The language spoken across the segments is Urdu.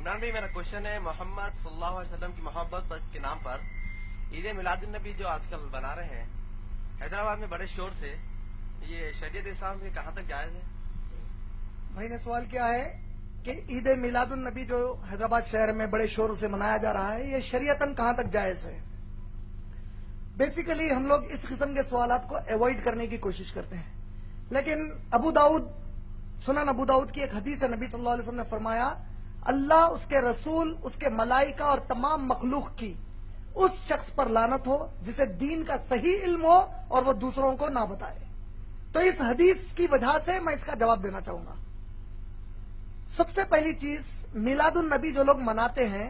عمران بھائی میرا کوشچن ہے محمد صلی اللہ علیہ وسلم کی محبت کے نام پر عید میلاد النبی جو آج کل بنا رہے ہیں حیدرآباد میں بڑے شور سے، یہ شریعت اسلام میں کہاں تک جائز ہے؟ بھائی نے سوال کیا ہے کہ عید میلاد النبی جو حیدرآباد شہر میں بڑے شور سے منایا جا رہا ہے یہ شریعتاً کہاں تک جائز ہے؟ بیسیکلی ہم لوگ اس قسم کے سوالات کو ایوائڈ کرنے کی کوشش کرتے ہیں، لیکن سنن ابو داؤد کی ایک حدیث ہے، نبی صلی اللہ علیہ وسلم نے فرمایا اللہ، اس کے رسول، اس کے ملائکہ اور تمام مخلوق کی اس شخص پر لعنت ہو جسے دین کا صحیح علم ہو اور وہ دوسروں کو نہ بتائے۔ تو اس حدیث کی وجہ سے میں اس کا جواب دینا چاہوں گا۔ سب سے پہلی چیز، میلاد النبی جو لوگ مناتے ہیں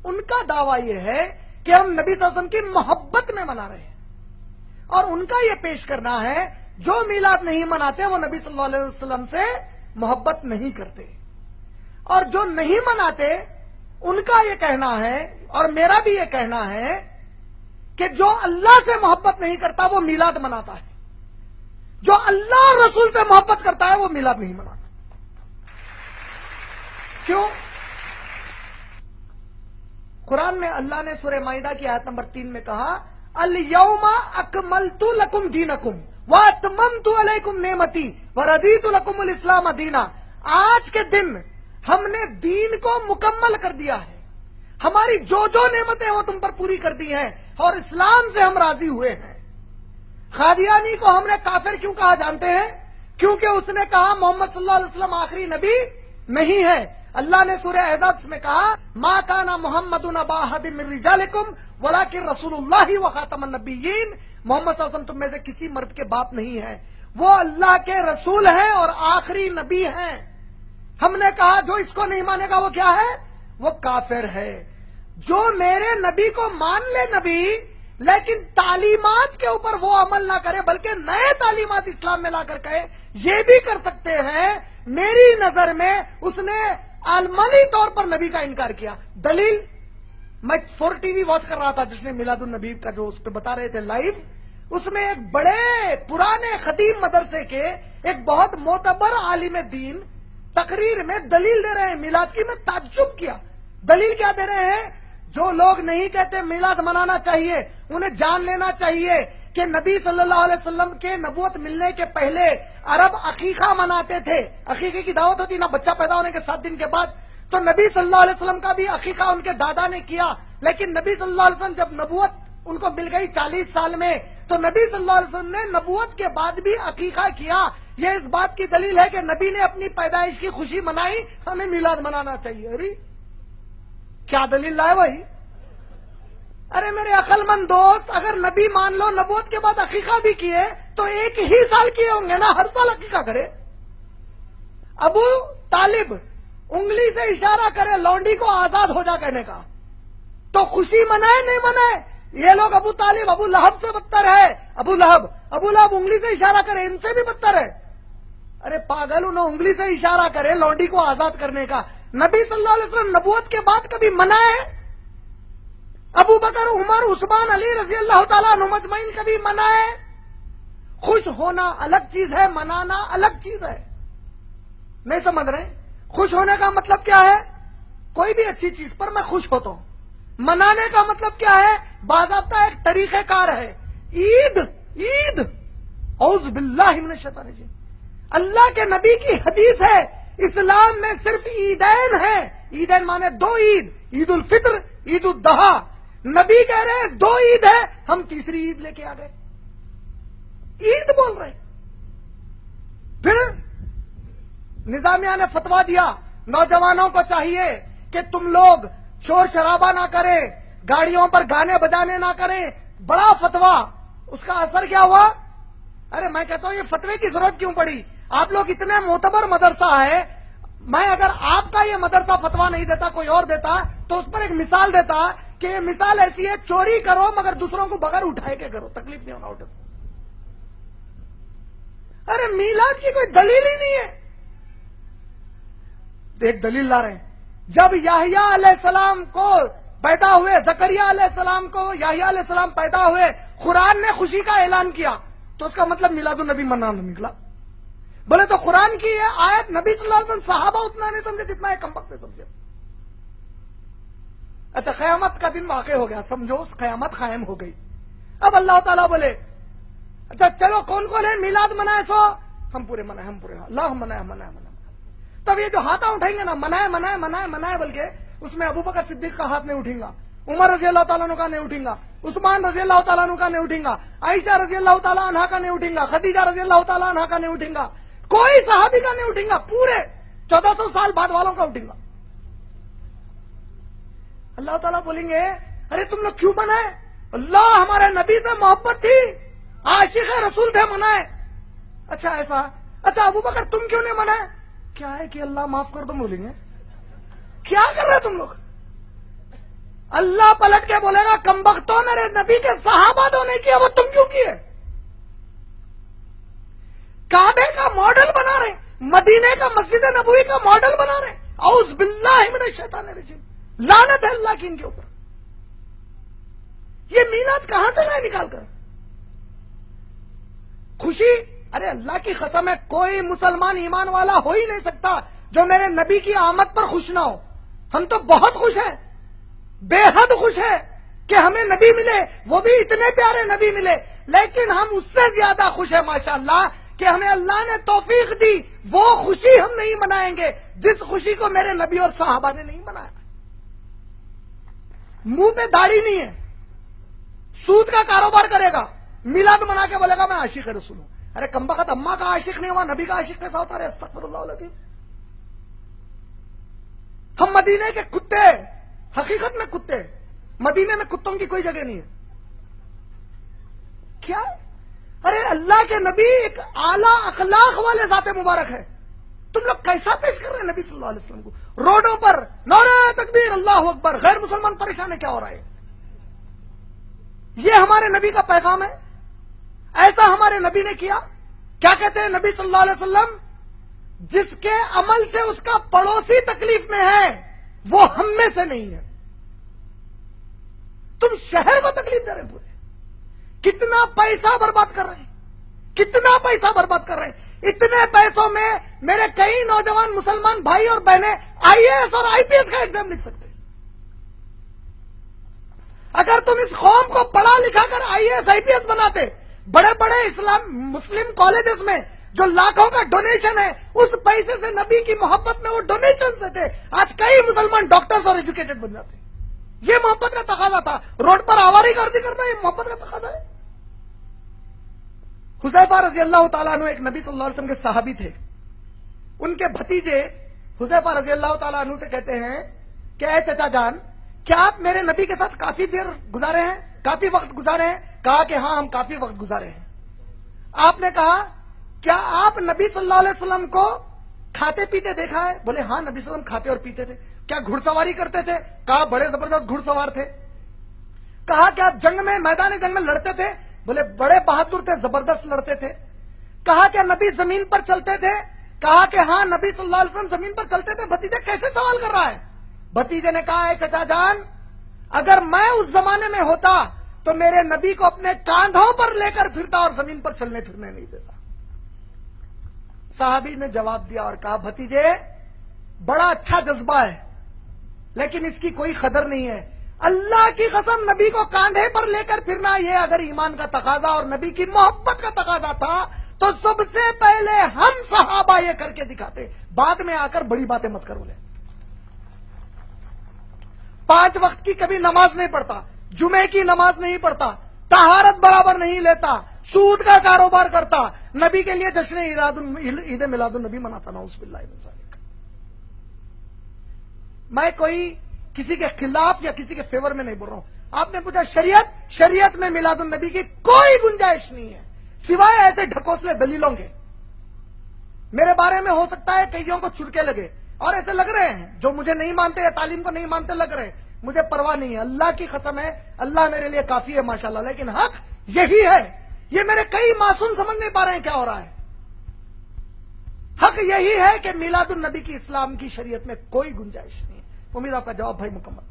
ان کا دعویٰ یہ ہے کہ ہم نبی صلی اللہ علیہ وسلم کی محبت میں منا رہے ہیں، اور ان کا یہ پیش کرنا ہے جو میلاد نہیں مناتے وہ نبی صلی اللہ علیہ وسلم سے محبت نہیں کرتے، اور جو نہیں مناتے ان کا یہ کہنا ہے اور میرا بھی یہ کہنا ہے کہ جو اللہ سے محبت نہیں کرتا وہ میلاد مناتا ہے، جو اللہ اور رسول سے محبت کرتا ہے وہ میلاد نہیں مناتا۔ کیوں؟ قرآن میں اللہ نے سورہ مائدہ کی آیت نمبر 3 میں کہا الیوم اکملت لکم دینکم واتممت علیکم نعمتی وردیت لکم الاسلام دینا۔ آج کے دن ہم نے دین کو مکمل کر دیا ہے، ہماری جو نعمتیں وہ تم پر پوری کر دی ہیں، اور اسلام سے ہم راضی ہوئے ہیں۔ قادیانی کو ہم نے کافر کیوں کہا جانتے ہیں؟ کیونکہ اس نے کہا محمد صلی اللہ علیہ وسلم آخری نبی نہیں ہے۔ اللہ نے سورہ احزاب میں کہا ما کان محمد ابا احد من رجالکم ولکن رسول اللہ وخاتم النبیین، محمد صلی اللہ علیہ وسلم تم میں سے کسی مرد کے باپ نہیں ہے، وہ اللہ کے رسول ہیں اور آخری نبی ہیں۔ ہم نے کہا جو اس کو نہیں مانے گا وہ کیا ہے؟ وہ کافر ہے۔ جو میرے نبی کو مان لے نبی لیکن تعلیمات کے اوپر وہ عمل نہ کرے بلکہ نئے تعلیمات اسلام میں لا کر کہے یہ بھی کر سکتے ہیں، میری نظر میں اس نے عملی طور پر نبی کا انکار کیا۔ دلیل، میں 4 ٹی وی واچ کر رہا تھا جس نے میلاد النبی کا جو اس پہ بتا رہے تھے لائیو، اس میں ایک بڑے پرانے قدیم مدرسے کے ایک بہت معتبر عالم دین تقریر میں دلیل دے رہے ہیں میلاد کی۔ میں تعجب کیا، دلیل کیا دے رہے ہیں؟ جو لوگ نہیں کہتے میلاد منانا چاہیے انہیں جان لینا چاہیے کہ نبی صلی اللہ علیہ وسلم کے نبوت ملنے کے پہلے عرب عقیقہ مناتے تھے، عقیقے کی دعوت ہوتی نا بچہ پیدا ہونے کے 7 دن کے بعد، تو نبی صلی اللہ علیہ وسلم کا بھی عقیقہ ان کے دادا نے کیا، لیکن نبی صلی اللہ علیہ وسلم جب نبوت ان کو مل گئی 40 سال میں، تو نبی صلی اللہ علیہ وسلم نے نبوت کے بعد بھی عقیقہ کیا۔ یہ اس بات کی دلیل ہے کہ نبی نے اپنی پیدائش کی خوشی منائی، ہمیں میلاد منانا چاہیے۔ ارے کیا دلیل لائے بھائی؟ ارے میرے عقل مند دوست، اگر نبی مان لو نبوت کے بعد عقیقہ بھی کیے تو 1 ہی سال کیے ہوں گے نا، ہر سال عقیقہ کرے۔ ابو طالب انگلی سے اشارہ کرے لونڈی کو آزاد ہو جا کہنے کا، تو خوشی منائے نہیں منائے؟ یہ لوگ ابو طالب ابو لہب سے بدتر ہے۔ ابو لہب انگلی سے اشارہ کرے ان سے بھی بدتر ہے۔ ارے پاگل، انہوں انگلی سے اشارہ کرے لونڈی کو آزاد کرنے کا، نبی صلی اللہ علیہ وسلم نبوت کے بعد کبھی منائے؟ ابو بکر، عمر، عثمان، علی رضی اللہ تعالیٰ عنہ مجمعین کبھی منائے؟ خوش ہونا الگ چیز ہے، منانا الگ چیز ہے۔ نہیں سمجھ رہے؟ خوش ہونے کا مطلب کیا ہے؟ کوئی بھی اچھی چیز پر میں خوش ہوتا ہوں۔ منانے کا مطلب کیا ہے؟ باضابطہ ایک طریقہ کار ہے۔ عید اعوذ باللہ من الشیطان الرجیم، اللہ کے نبی کی حدیث ہے اسلام میں صرف عیدین ہیں، عیدین مانے 2 عید، عید الفطر، عید الاضحیٰ۔ نبی کہہ رہے ہیں 2 عید ہے، ہم تیسری عید لے کے آ گئے، عید بول رہے۔ پھر نظامیہ نے فتویٰ دیا نوجوانوں کو چاہیے کہ تم لوگ شور شرابہ نہ کریں، گاڑیوں پر گانے بجانے نہ کریں، بڑا فتویٰ۔ اس کا اثر کیا ہوا؟ ارے میں کہتا ہوں یہ فتوے کی ضرورت کیوں پڑی؟ آپ لوگ اتنے معتبر مدرسہ ہے، میں اگر آپ کا یہ مدرسہ فتویٰ نہیں دیتا کوئی اور دیتا تو اس پر ایک مثال دیتا کہ یہ مثال ایسی ہے، چوری کرو مگر دوسروں کو بغیر اٹھائے کے کرو، تکلیف نہیں ہونا اٹھے۔ ارے میلاد کی کوئی دلیل ہی نہیں ہے۔ ایک دلیل لا رہے ہیں، جب یحییٰ علیہ السلام کو پیدا ہوئے، زکریا علیہ السلام کو یحییٰ علیہ السلام پیدا ہوئے، قرآن نے خوشی کا اعلان کیا، تو اس کا مطلب میلاد النبی منانا نکلا۔ بولے تو قرآن کی یہ آیت نبی صلی اللہ علیہ وسلم صحابہ اتنا نہیں سمجھے جتنا ہے کم وقت سمجھے۔ قیامت کا دن واقع ہو گیا, سمجھو قیامت قائم ہو گئی. اب اللہ تعالیٰ بولے اچھا چلو کون کون ہے میلاد منائے, سو ہم پورے منائے, ہم پورے, اللہ منائے منائے منائے. تب یہ جو ہاتھ اٹھائیں گے نا منائے منائے منائے منائے بلکہ اس میں ابو بکر صدیق کا ہاتھ نہیں اٹھیں گا, عمر رضی اللہ تعالیٰ عنہ کا نہیں اٹھیں گا, عثمان رضی اللہ تعالیٰ عنہ کا نہیں اٹھیں گا, عائشہ رضی اللہ تعالیٰ عنہ کا نہیں اٹھیں گا, خدیجہ رضی اللہ تعالیٰ عنہ کا نہیں اٹھیں گا, کوئی صحابی کا نہیں اٹھیں گا, پورے 1400 سال بعد والوں کا اٹھیں گا. اللہ تعالیٰ بولیں گے ارے تم لوگ کیوں منائے؟ اللہ ہمارے نبی سے محبت تھی, عاشق رسول تھے, منائے. اچھا ایسا, اچھا ابو بکر تم کیوں نہیں منائے؟ کیا ہے کہ اللہ معاف کر دو, بولیں گے کیا کر رہے تم لوگ؟ اللہ پلٹ کے بولے گا کمبختوں, میرے نبی کے صحابہ تو نہیں کیا, وہ تم کیوں کیے؟ کعبے کا ماڈل بنا رہے, مدینے کا مسجد نبوی کا ماڈل بنا رہے, اعوذ باللہ من الشیطان الرجیم, لعنت ہے اللہ کی ان کے اوپر. یہ میلاد کہاں سے لائے نکال کر؟ خوشی, ارے اللہ کی قسم ہے کوئی مسلمان ایمان والا ہو ہی نہیں سکتا جو میرے نبی کی آمد پر خوش نہ ہو. ہم تو بہت خوش ہیں, بے حد خوش ہیں کہ ہمیں نبی ملے, وہ بھی اتنے پیارے نبی ملے, لیکن ہم اس سے زیادہ خوش ہیں ماشاءاللہ کہ ہمیں اللہ نے توفیق دی. وہ خوشی ہم نہیں منائیں گے جس خوشی کو میرے نبی اور صحابہ نے نہیں منایا. منہ پہ داڑھی نہیں ہے, سود کا کاروبار کرے گا, میلاد منا کے بولے گا میں عاشق رسول ہوں. ارے کمبخت اماں کا عاشق نہیں ہوا, نبی کا عاشق کیسا ہوتا ہے؟ استغفر اللہ العظیم. ہم مدینے کے کتے, حقیقت میں کتے, مدینے میں کتوں کی کوئی جگہ نہیں ہے. کیا؟ ارے اللہ کے نبی ایک اعلیٰ اخلاق والے ذات مبارک ہے, تم لوگ کیسا پیش کر رہے ہیں نبی صلی اللہ علیہ وسلم کو؟ روڈوں پر نعرہ تکبیر اللہ اکبر, غیر مسلمان پریشان ہے, کیا ہو رہا ہے؟ یہ ہمارے نبی کا پیغام ہے؟ ایسا ہمارے نبی نے کیا؟ کیا کہتے ہیں نبی صلی اللہ علیہ وسلم, جس کے عمل سے اس کا پڑوسی تکلیف میں ہے وہ ہم میں سے نہیں ہے. تم شہر کو تکلیف دے رہے ہیں, پورے کتنا پیسہ برباد کر رہے ہیں, کتنا پیسہ برباد کر رہے ہیں. اتنے پیسوں میں میرے کئی نوجوان مسلمان بھائی اور بہنیں آئی اے ایس اور آئی پی ایس کا ایگزام لکھ سکتے. اگر تم اس قوم کو پڑھا لکھا کر آئی A S I P S بناتے, بڑے بڑے اسلام مسلم کالجز میں جو لاکھوں کا ڈونیشن ہے, اس پیسے سے نبی کی محبت میں وہ ڈونیشن دیتے, آج کئی مسلمان ڈاکٹرز اور ایجوکیٹڈ بن جاتے. یہ محبت کا تقاضا تھا. روڈ پر آواری گردی کرنا یہ محبت کا تقاضا ہے. حذیفہ رضی اللہ تعالیٰ عنہ ایک نبی صلی اللہ علیہ وسلم کے صحابی تھے. ان کے بھتیجے حذیفہ رضی اللہ تعالیٰ عنہ سے کہتے ہیں کہ اے چچا جان, کیا آپ میرے نبی کے ساتھ کافی دیر گزارے ہیں, کافی وقت گزارے ہیں؟ کہا کہ ہاں ہم کافی وقت گزارے ہیں. آپ نے کہا کیا آپ نبی صلی اللہ علیہ وسلم کو کھاتے پیتے دیکھا ہے؟ بولے ہاں نبی صلی اللہ علیہ وسلم کھاتے اور پیتے تھے. کیا گھڑ سواری کرتے تھے؟ کہا بڑے زبردست گھڑ سوار تھے. کہا کہ آپ جنگ میں, میدان جنگ میں لڑتے تھے؟ بولے بڑے بہادر تھے, زبردست لڑتے تھے. کہا کہ نبی زمین پر چلتے تھے؟ کہا کہ ہاں نبی صلی اللہ علیہ وسلم زمین پر چلتے تھے. بھتیجے کیسے سوال کر رہا ہے؟ بھتیجے نے کہا اے چچا جان, اگر میں اس زمانے میں ہوتا تو میرے نبی کو اپنے کاندھوں پر لے کر پھرتا اور زمین پر چلنے پھرنے نہیں دیتا. صحابی نے جواب دیا اور کہا بھتیجے بڑا اچھا جذبہ ہے, لیکن اس کی کوئی قدر نہیں ہے. اللہ کی قسم نبی کو کاندھے پر لے کر پھرنا یہ اگر ایمان کا تقاضا اور نبی کی محبت کا تقاضا تھا تو سب سے پہلے ہم صحابہ یہ کر کے دکھاتے. بعد میں آ کر بڑی باتیں مت کرو. 5 وقت کی کبھی نماز نہیں پڑھتا, جمعے کی نماز نہیں پڑھتا, طہارت برابر نہیں لیتا, سود کا کاروبار کرتا, نبی کے لیے جشن عید میلاد النبی مناتا. نعوذ باللہ من ذالک. میں کوئی کسی کے خلاف یا کسی کے فیور میں نہیں بول رہا ہوں. آپ نے پوچھا شریعت میں میلاد النبی کی کوئی گنجائش نہیں ہے سوائے ایسے ڈھکوسلے دلیلوں کے. میرے بارے میں ہو سکتا ہے کئیوں کو چھڑکے لگے اور ایسے لگ رہے ہیں جو مجھے نہیں مانتے یا تعلیم کو نہیں مانتے لگ رہے ہیں, مجھے پرواہ نہیں ہے. اللہ کی قسم ہے, اللہ میرے لیے کافی ہے ماشاءاللہ. لیکن حق یہی ہے, یہ میرے کئی معصوم سمجھ نہیں پا رہے ہیں کیا ہو رہا ہے. حق یہی ہے کہ میلاد النبی کی اسلام کی شریعت میں کوئی گنجائش نہیں ہے. امید آپ کا جواب بھائی مکمل.